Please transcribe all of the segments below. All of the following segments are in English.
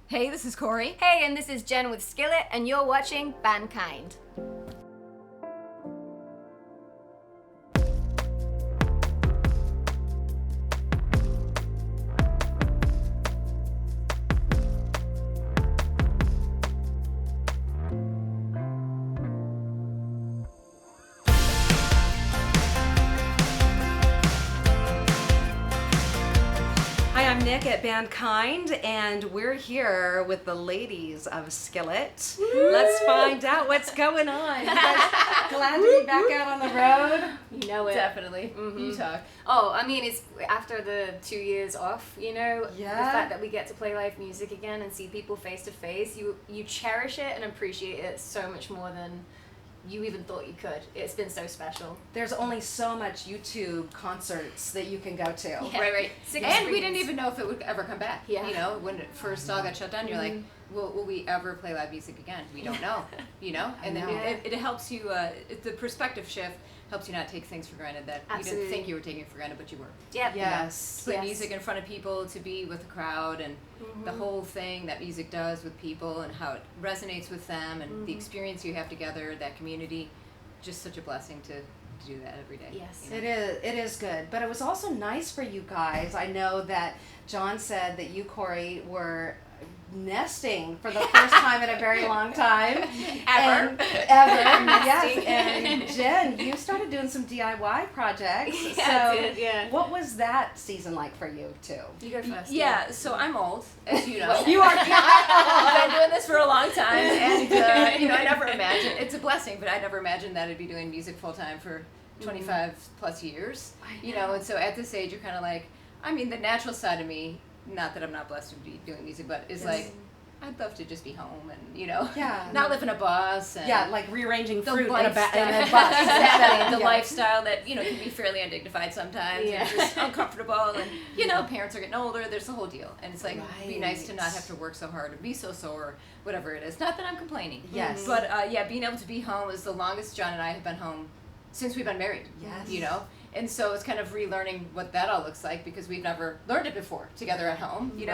Hey, this is Korey. Hey, and this is Jen with Skillet, and you're watching Bandkind. Hi, I'm Nick at Bandkind, and we're here with the ladies of Skillet. Let's find out what's going on. You guys glad to be back out on the road? You know it. Definitely. Mm-hmm. You talk. Oh, I mean, it's after the 2 years off, you know, Yeah. the fact that we get to play live music again and see people face to face, you cherish it and appreciate it so much more than you even thought you could. It's been so special. There's only so much YouTube concerts that you can go to. Yeah. Right. Six And we screens. didn't even know if it would ever come back. Yeah. You know, when it first all got shut down, you're like, will we ever play live music again? We don't know. You know? And then know. it helps you, the perspective shift helps you not take things for granted that you Absolutely. didn't think you were taking it for granted, but you were. Yep. Yes. Play Yes. music in front of people, to be with a crowd, and the whole thing that music does with people and how it resonates with them and the experience you have together, that community. Just such a blessing to do that every day. Yes. You know? It is good, but it was also nice for you guys. I know that John said that you, Korey, were nesting for the first time in a very long time. Ever. Yes. And Jen, you started doing some DIY projects. Yeah, I So did, yeah. what was that season like for you too? You go first. Yeah, so I'm old, as you know. You are I've been doing this for a long time, and you know, I never imagined, it's a blessing, but I never imagined that I'd be doing music full time for 25 plus years. You know, and so at this age, you're kind of like, I mean, the natural side of me, not that I'm not blessed to be doing music, but is like, I'd love to just be home and, you know, Yeah. not live in a bus. And Yeah, like rearranging the fruit in a lifestyle, bus. exactly, the Yeah. lifestyle that, you know, can be fairly undignified sometimes Yeah. and just uncomfortable, and you know, parents are getting older, there's the whole deal, and it's like, it'd be nice to not have to work so hard or be so sore, whatever it is. Not that I'm complaining. Yes. But yeah, being able to be home is the longest John and I have been home since we've been married. Yes. You know? And so it's kind of relearning what that all looks like, because we've never learned it before together at home, you know?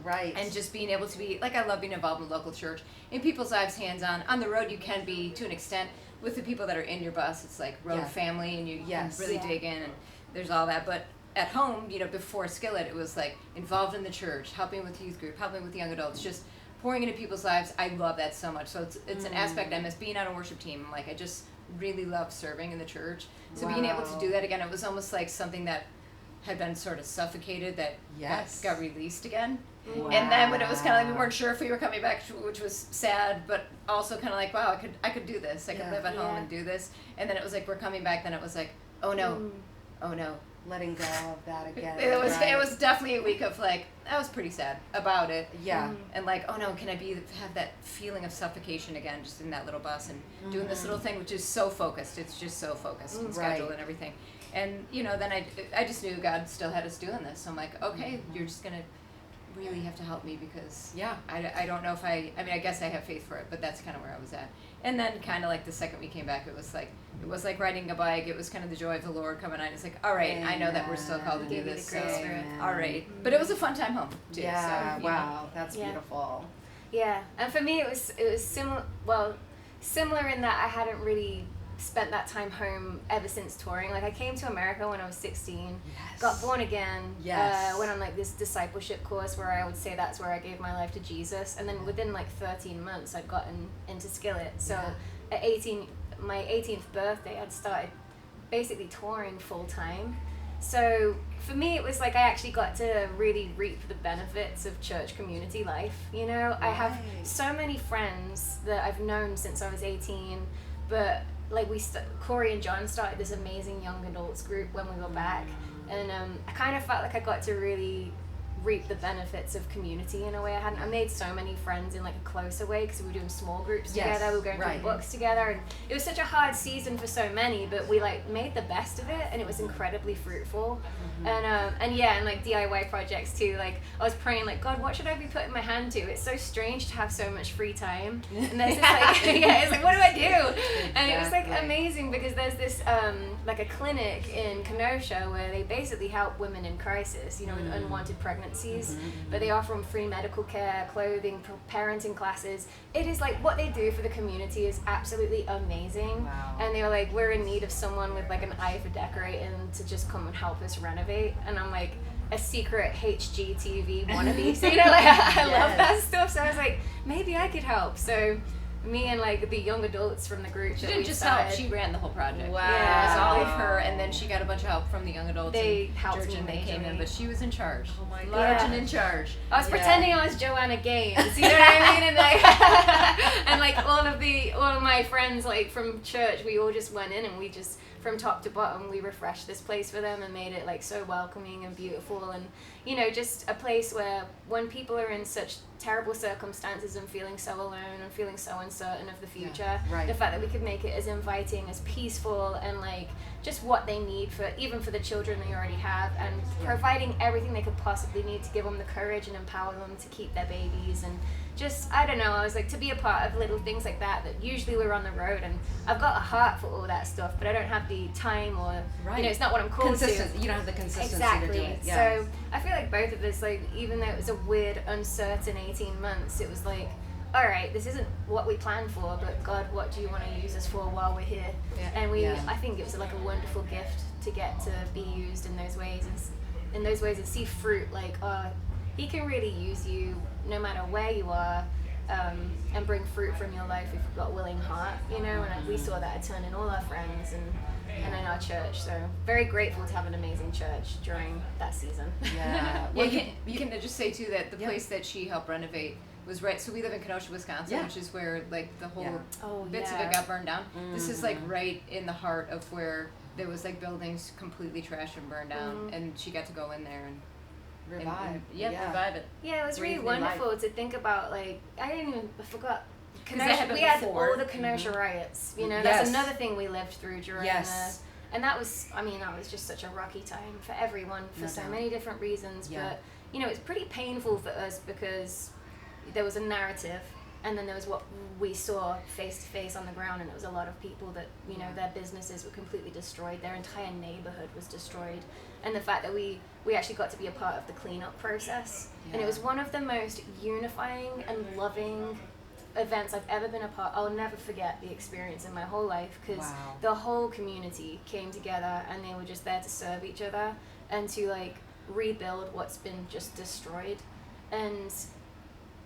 Right. And just being able to be, like, I love being involved in local church, in people's lives, hands-on. On the road, you can be, to an extent, with the people that are in your bus. It's like road Yeah. family, and you Yes. can really Yeah. dig in, and there's all that. But at home, you know, before Skillet, it was like involved in the church, helping with youth group, helping with young adults, just pouring into people's lives. I love that so much. So it's an aspect I miss. Being on a worship team, like, I just really love serving in the church. So being able to Wow. do that again, it was almost like something that had been sort of suffocated that Yes. got released again. Wow. And then when it was kind of like we weren't sure if we were coming back, which was sad, but also kind of like, wow, I could do this. I could Yeah. live at home Yeah. and do this. And then it was like, we're coming back. Then it was like, oh no, oh no. Letting go of that again. It was right. it was definitely a week of like, I was pretty sad about it. Yeah. And like, oh no, can I have that feeling of suffocation again, just in that little bus and doing this little thing, which is so focused. It's just so focused and scheduled Right. and everything. And you know, then I just knew God still had us doing this. So I'm like, okay, you're just gonna really have to help me, because Yeah. I don't know if I mean, I guess I have faith for it, but that's kind of where I was at. And then kind of like the second we came back, it was like riding a bike. It was kind of the joy of the Lord coming on. It's like, all right, I know that we're still called to do Give you this. the grace So, for it. all right. But it was a fun time home too. Yeah. So, you know. Wow. That's Yeah. beautiful. Yeah, and for me it was similar in that I hadn't really spent that time home ever since touring. Like, I came to America when I was 16, Yes. got born again, Yes. went on like this discipleship course where I would say that's where I gave my life to Jesus, and then within like 13 months I'd gotten into Skillet. So Yeah. at 18, my 18th birthday, I'd started basically touring full time. So for me, it was like I actually got to really reap the benefits of church community life. You know, I have Right. so many friends that I've known since I was 18, but like Korey and John started this amazing young adults group when we were back, and I kind of felt like I got to really reap the benefits of community in a way. I made so many friends in like a closer way because we were doing small groups Yes, together, we were going right. through books together, and it was such a hard season for so many, but we like made the best of it, and it was incredibly fruitful. And like DIY projects too. Like, I was praying like, God, what should I be putting my hand to? It's so strange to have so much free time, and there's this like it's like, what do I do? And it was like Exactly. amazing because there's this like a clinic in Kenosha where they basically help women in crisis, you know, with unwanted pregnant agencies, but they offer them free medical care, clothing, parenting classes. It is like what they do for the community is absolutely amazing. Wow. And they were like, we're in need of someone with like an eye for decorating to just come and help us renovate. And I'm like, a secret HGTV wannabe. So, you know, like I love that stuff. So I was like, maybe I could help. So me and like the young adults from the group. She didn't just help, she ran the whole project. Wow. Yeah. It was all of her, and then she got a bunch of help from the young adults. They and helped church, me and they came in, majorly. but she was in charge. Oh my Large God. and in charge. I was pretending I was Joanna Gaines, you know what I mean? And like, and like all of my friends like from church, we all just went in and we just from top to bottom we refreshed this place for them and made it like so welcoming and beautiful, and you know, just a place where when people are in such terrible circumstances and feeling so alone and feeling so uncertain of the future, right. the fact that we could make it as inviting, as peaceful, and like just what they need for even for the children they already have, and providing everything they could possibly need to give them the courage and empower them to keep their babies. And just, I don't know, I was like, to be a part of little things like that usually we're on the road, and I've got a heart for all that stuff, but I don't have the time or, you know, it's not what I'm called to. You don't have the consistency Exactly. to do it. Yeah. So I feel like both of us, like, even though it was a weird, uncertain 18 months, it was like, all right, this isn't what we planned for, but God, what do you want to use us for while we're here? Yeah. And I think it was like a wonderful gift to get to be used in those ways, and see fruit, like, He can really use you no matter where you are, and bring fruit from your life if you've got a willing heart, you know. And we saw that a ton in all our friends and in our church. So very grateful to have an amazing church during that season. Yeah. Well, you can just say too that the place that she helped renovate was right. So we live in Kenosha, Wisconsin, which is where like the whole bits of it got burned down. This is like right in the heart of where there was like buildings completely trashed and burned down, and she got to go in there and Revive. revive it. Yeah, it was really Breathe new wonderful to think about. Like, I forgot. that happened We had before. all the Kenosha riots. You know, Yes. that's another thing we lived through during Yes. and that was, I mean, that was just such a rocky time for everyone for No so doubt. many different reasons. Yeah. But you know, it's pretty painful for us because there was a narrative, and then there was what we saw face to face on the ground, and it was a lot of people that, you know, their businesses were completely destroyed, their entire neighborhood was destroyed, and the fact that we actually got to be a part of the cleanup process, and it was one of the most unifying and loving events I've ever been a part. I'll never forget the experience in my whole life, because the whole community came together and they were just there to serve each other and to like rebuild what's been just destroyed. And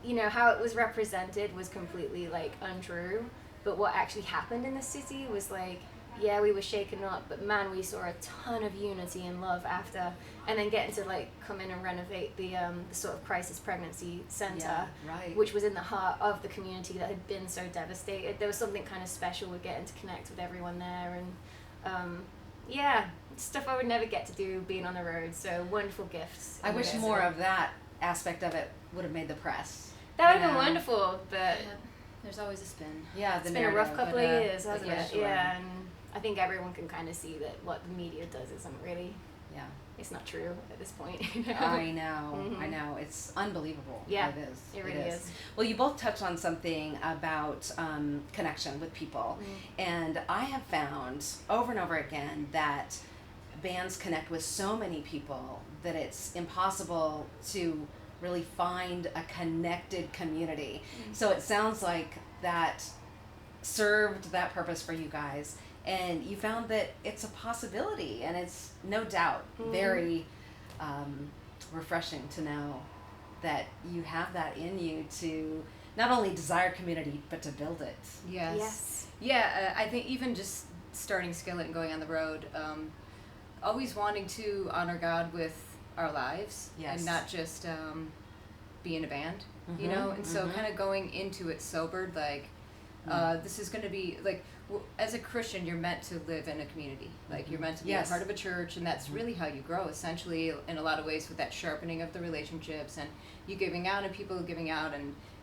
you know, how it was represented was completely like untrue, but what actually happened in the city was like, yeah, we were shaken up, but man, we saw a ton of unity and love after, and then getting to like come in and renovate the sort of crisis pregnancy center, which was in the heart of the community that had been so devastated. There was something kind of special with getting to connect with everyone there, and stuff I would never get to do being on the road. So wonderful gifts. I wish more of that aspect of it would have made the press. That would have been wonderful, but there's always a spin. Yeah, it's been a rough couple of years, hasn't it? Sure. Yeah, and I think everyone can kind of see that what the media does isn't really, it's not true at this point. You know? I know. It's unbelievable. Yeah, it is. It really is. Well, you both touched on something about connection with people, and I have found over and over again that bands connect with so many people that it's impossible to really find a connected community. So it sounds like that served that purpose for you guys, and you found that it's a possibility, and it's no doubt very refreshing to know that you have that in you to not only desire community but to build it. Yes. Yeah, I think even just starting Skillet and going on the road, always wanting to honor God with our lives, and not just be in a band, you know. And so kind of going into it sobered, like this is going to be like, as a Christian, you're meant to live in a community, like you're meant to be a part of a church, and that's really how you grow, essentially, in a lot of ways, with that sharpening of the relationships, and you giving out and people giving out,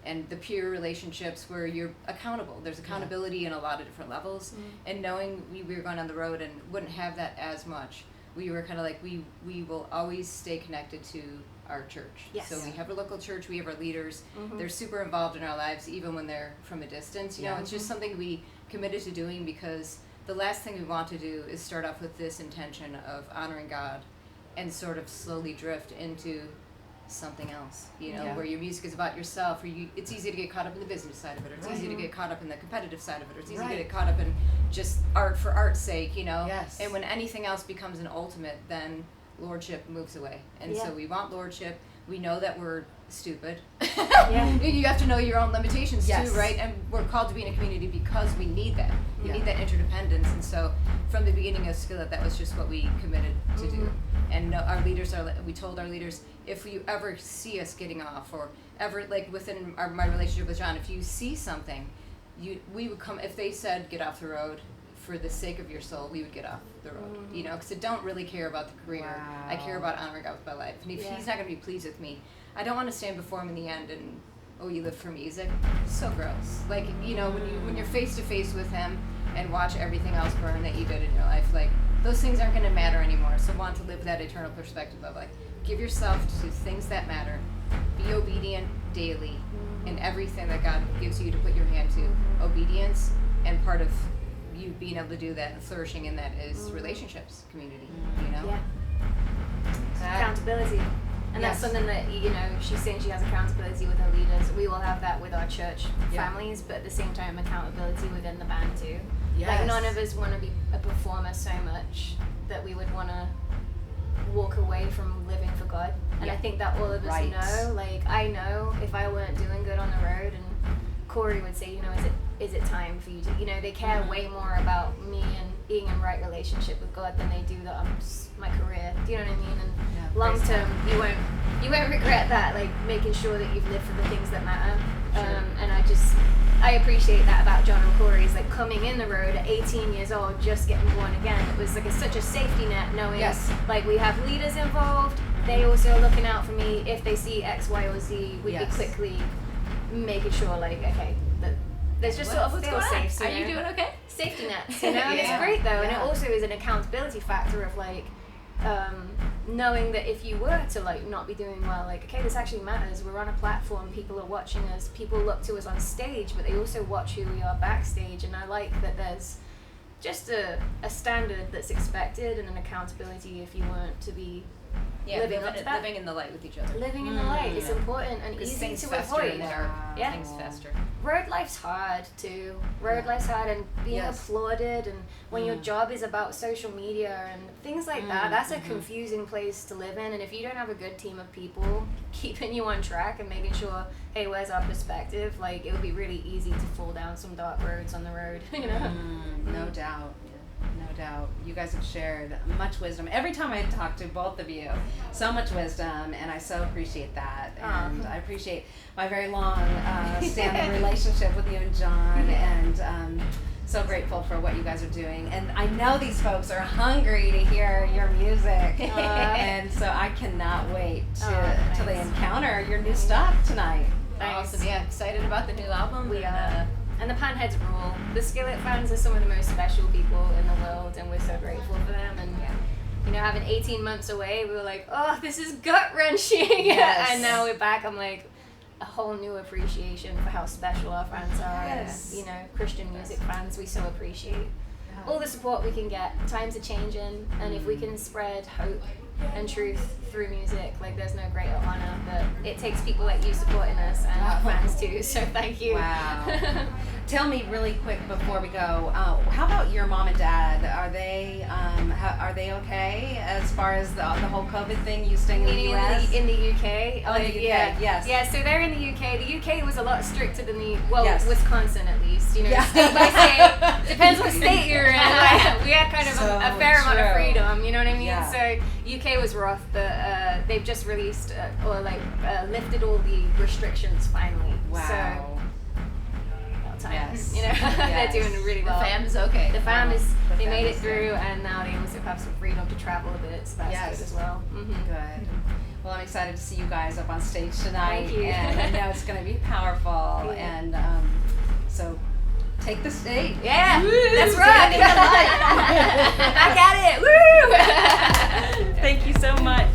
and the peer relationships where you're accountable. There's accountability in a lot of different levels, and knowing we were going on the road and wouldn't have that as much, we were kind of like, we will always stay connected to our church. Yes. So we have a local church, we have our leaders, they're super involved in our lives even when they're from a distance, you know. It's just something we committed to doing, because the last thing we want to do is start off with this intention of honoring God and sort of slowly drift into something else, you know, Yeah. where your music is about yourself, or it's easy to get caught up in the business side of it, or it's easy to get caught up in the competitive side of it, or it's easy to get caught up in just art for art's sake, you know. Yes. And when anything else becomes an ultimate, then lordship moves away. And so we want lordship. We know that we're stupid. You have to know your own limitations too, right? And we're called to be in a community because we need that. We need that interdependence. And so from the beginning of Skillet, that was just what we committed to do. And our leaders we told our leaders, if you ever see us getting off, or ever, like within my relationship with John, if you see something, we would come. If they said get off the road for the sake of your soul, we would get off the road. You know, because I don't really care about the career. I care about honoring God with my life. And if he's not going to be pleased with me, I don't want to stand before him in the end and, oh, you live for music. So gross. Like, you know, when you're face to face with him and watch everything else burn that you did in your life, like, those things aren't going to matter anymore. So want to live that eternal perspective of, like, give yourself to things that matter. Be obedient daily in everything that God gives you to put your hand to. Obedience, and part of you being able to do that and flourishing in that is relationships, community, you know? Accountability. And that's something that, you know, she's saying she has accountability with her leaders. We will have that with our church families, but at the same time, accountability within the band too. Like, none of us want to be a performer so much that we would want to walk away from living for God. And I think that all of us know, like, I know if I weren't doing good on the road, and Korey would say, you know, is it time for you to, you know, they care way more about me and being in right relationship with God than they do my career. Do you know what I mean? And long term, you won't regret that, like making sure that you've lived for the things that matter. And I appreciate that about John and Korey's, like coming in the road at 18 years old, just getting born again. It was like such a safety net, knowing like we have leaders involved. They also are looking out for me. If they see X, Y, or Z, we'd be quickly making sure, like, okay, that there's just sort of feel safe. So, are you doing okay? Safety nets, you know. And it's great though, and it also is an accountability factor of like knowing that if you were to like not be doing well, like, okay, this actually matters. We're on a platform, people are watching us, people look to us on stage, but they also watch who we are backstage. And I like that there's just a standard that's expected and an accountability if you weren't to be living up to that. Living in the light with each other. Living in the light is important and easy to avoid. Things fester. Road life's hard too. Road life's hard, and being applauded, and when your job is about social media and things like that, that's a confusing place to live in. And if you don't have a good team of people keeping you on track and making sure, hey, where's our perspective, like, it would be really easy to fall down some dark roads on the road, you know? No doubt. No doubt. You guys have shared much wisdom. Every time I talk to both of you, so much wisdom, and I so appreciate that. And I appreciate my very long standing relationship with you and John, and so grateful for what you guys are doing. And I know these folks are hungry to hear your music, and so I cannot wait till they encounter your new stuff tonight. Awesome. Yeah, excited about the new album. We are. And the Panheads rule. The Skillet fans are some of the most special people in the world, and we're so grateful for them. And you know, having 18 months away, we were like, oh, this is gut-wrenching. And now we're back. I'm like, a whole new appreciation for how special our fans are. Yes. And, you know, Christian music fans, we so appreciate all the support we can get. Times are changing, and if we can spread hope and truth through music, like, there's no greater honor. But it takes people like you supporting us and our fans too, so thank you. Wow. Tell me really quick before we go, how about your mom and dad? Are they okay as far as the whole COVID thing? You staying in the US? In the UK? Oh, in the UK, yes. Yeah, so they're in the UK. The UK was a lot stricter than Wisconsin at least. You know, Yeah. state by state. Depends what state you're in. Like, we had kind of a fair amount of freedom, you know what I mean? Yeah. So UK was rough, but they've just released lifted all the restrictions finally. Wow. So, time. Yes. You know, they're doing really well. The fam is okay. The fam is, they made it through, and now they also have some freedom to travel a bit, so that's good as well. Good. Well, I'm excited to see you guys up on stage tonight. Thank you. And I know it's going to be powerful. And so take the stage. Yeah, Woo, that's right. stand in the light. Back at it. Woo! Thank you so much.